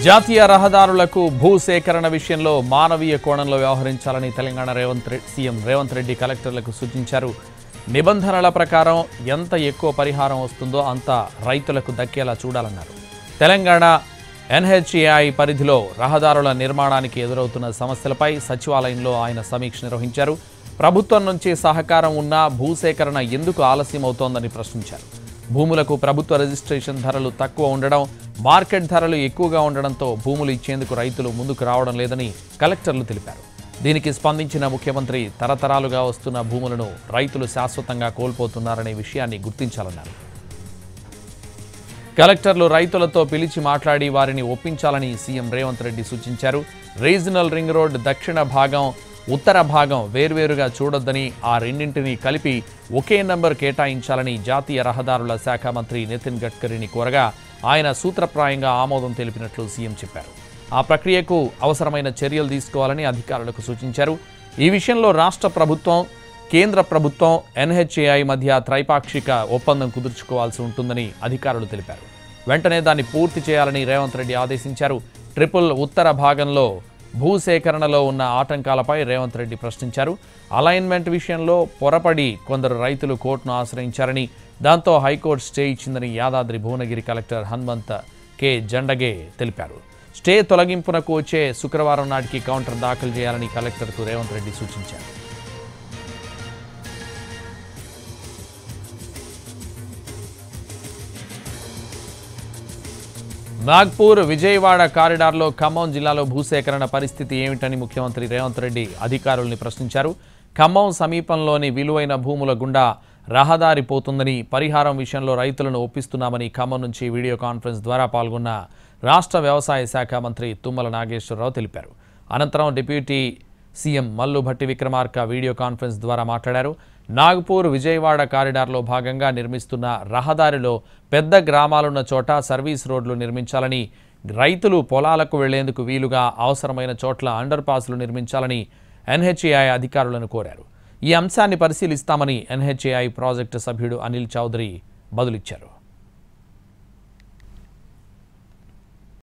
జాతీయ రహదారులకు భూసేకరణ విషయంలో మానవీయ కోణంలో వ్యవహరించాలని తెలంగాణ సీఎం రేవంత్ రెడ్డి కలెక్టర్లకు సూచించారు. నిబంధనల ప్రకారం ఎంత ఎక్కువ పరిహారం వస్తుందో అంత రైతులకు దక్కేలా చూడాలన్నారు. తెలంగాణ ఎన్హెచ్ఏఐ పరిధిలో రహదారుల నిర్మాణానికి ఎదురవుతున్న సమస్యలపై సచివాలయంలో ఆయన సమీక్ష నిర్వహించారు. ప్రభుత్వం నుంచి సహకారం ఉన్నా భూసేకరణ ఎందుకు ఆలస్యం అవుతోందని ప్రశ్నించారు. భూములకు ప్రభుత్వ రిజిస్ట్రేషన్ ధరలు తక్కువ ఉండడం, మార్కెట్ ధరలు ఎక్కువగా ఉండడంతో భూములు ఇచ్చేందుకు రైతులు ముందుకు రావడం లేదని కలెక్టర్లు తెలిపారు. దీనికి స్పందించిన ముఖ్యమంత్రి తరతరాలుగా వస్తున్న భూములను రైతులు శాశ్వతంగా కోల్పోతున్నారనే విషయాన్ని గుర్తించాలన్నారు. కలెక్టర్లు రైతులతో పిలిచి మాట్లాడి వారిని ఒప్పించాలని సీఎం రేవంత్ రెడ్డి సూచించారు. రీజనల్ రింగ్ రోడ్ దక్షిణ భాగం, ఉత్తర భాగం వేర్వేరుగా చూడొద్దని, ఆ రెండింటినీ కలిపి ఒకే నంబర్ కేటాయించాలని జాతీయ రహదారుల శాఖ మంత్రి నితిన్ గడ్కరీని కోరగా ఆయన సూత్రప్రాయంగా ఆమోదం తెలిపినట్లు సీఎం చెప్పారు. ఆ ప్రక్రియకు అవసరమైన చర్యలు తీసుకోవాలని అధికారులకు సూచించారు. ఈ విషయంలో రాష్ట్ర ప్రభుత్వం, కేంద్ర ప్రభుత్వం, ఎన్హెచ్ఏఐ మధ్య త్రైపాక్షిక ఒప్పందం కుదుర్చుకోవాల్సి ఉంటుందని అధికారులు తెలిపారు. వెంటనే దాన్ని పూర్తి చేయాలని రేవంత్ రెడ్డి ఆదేశించారు. ట్రిపుల్ ఉత్తర భాగంలో భూసేకరణలో ఉన్న ఆటంకాలపై రేవంత్ రెడ్డి ప్రశ్నించారు. అలైన్మెంట్ విషయంలో పొరపడి కొందరు రైతులు కోర్టును ఆశ్రయించారని, దాంతో హైకోర్టు స్టే ఇచ్చిందని యాదాద్రి భువనగిరి కలెక్టర్ హనుమంత్ కె జండగే తెలిపారు. స్టే తొలగింపునకు వచ్చే శుక్రవారం నాటికి కౌంటర్ దాఖలు చేయాలని కలెక్టర్కు రేవంత్ రెడ్డి సూచించారు. నాగ్పూర్ విజయవాడ కారిడార్లో ఖమ్మం జిల్లాలో భూసేకరణ పరిస్థితి ఏమిటని ముఖ్యమంత్రి రేవంత్ రెడ్డి అధికారుల్ని ప్రశ్నించారు. ఖమ్మం సమీపంలోని విలువైన భూముల గుండా రహదారి పోతుందని, పరిహారం విషయంలో రైతులను ఒప్పిస్తున్నామని ఖమ్మం నుంచి వీడియో కాన్ఫరెన్స్ ద్వారా పాల్గొన్న రాష్ట్ర వ్యవసాయ శాఖ మంత్రి తుమ్మల నాగేశ్వరరావు తెలిపారు. అనంతరం deputy CM Mallu Bhatti Vikramarka video conference ద్వారా మాట్లాడారు. నాగ్పూర్ విజయవాడ కారిడార్లో భాగంగా నిర్మిస్తున్న రహదారిలో పెద్ద గ్రామాలున్న చోట సర్వీస్ రోడ్లు నిర్మించాలని, రైతులు పొలాలకు వెళ్లేందుకు వీలుగా అవసరమైన చోట్ల అండర్ పాస్లు నిర్మించాలని ఎన్హెచ్ఏఐ అధికారులను కోరారు. ఈ అంశాన్ని పరిశీలిస్తామని ఎన్హెచ్ఏఐ ప్రాజెక్టు సభ్యుడు అనిల్ చౌదరి బదులిచ్చారు.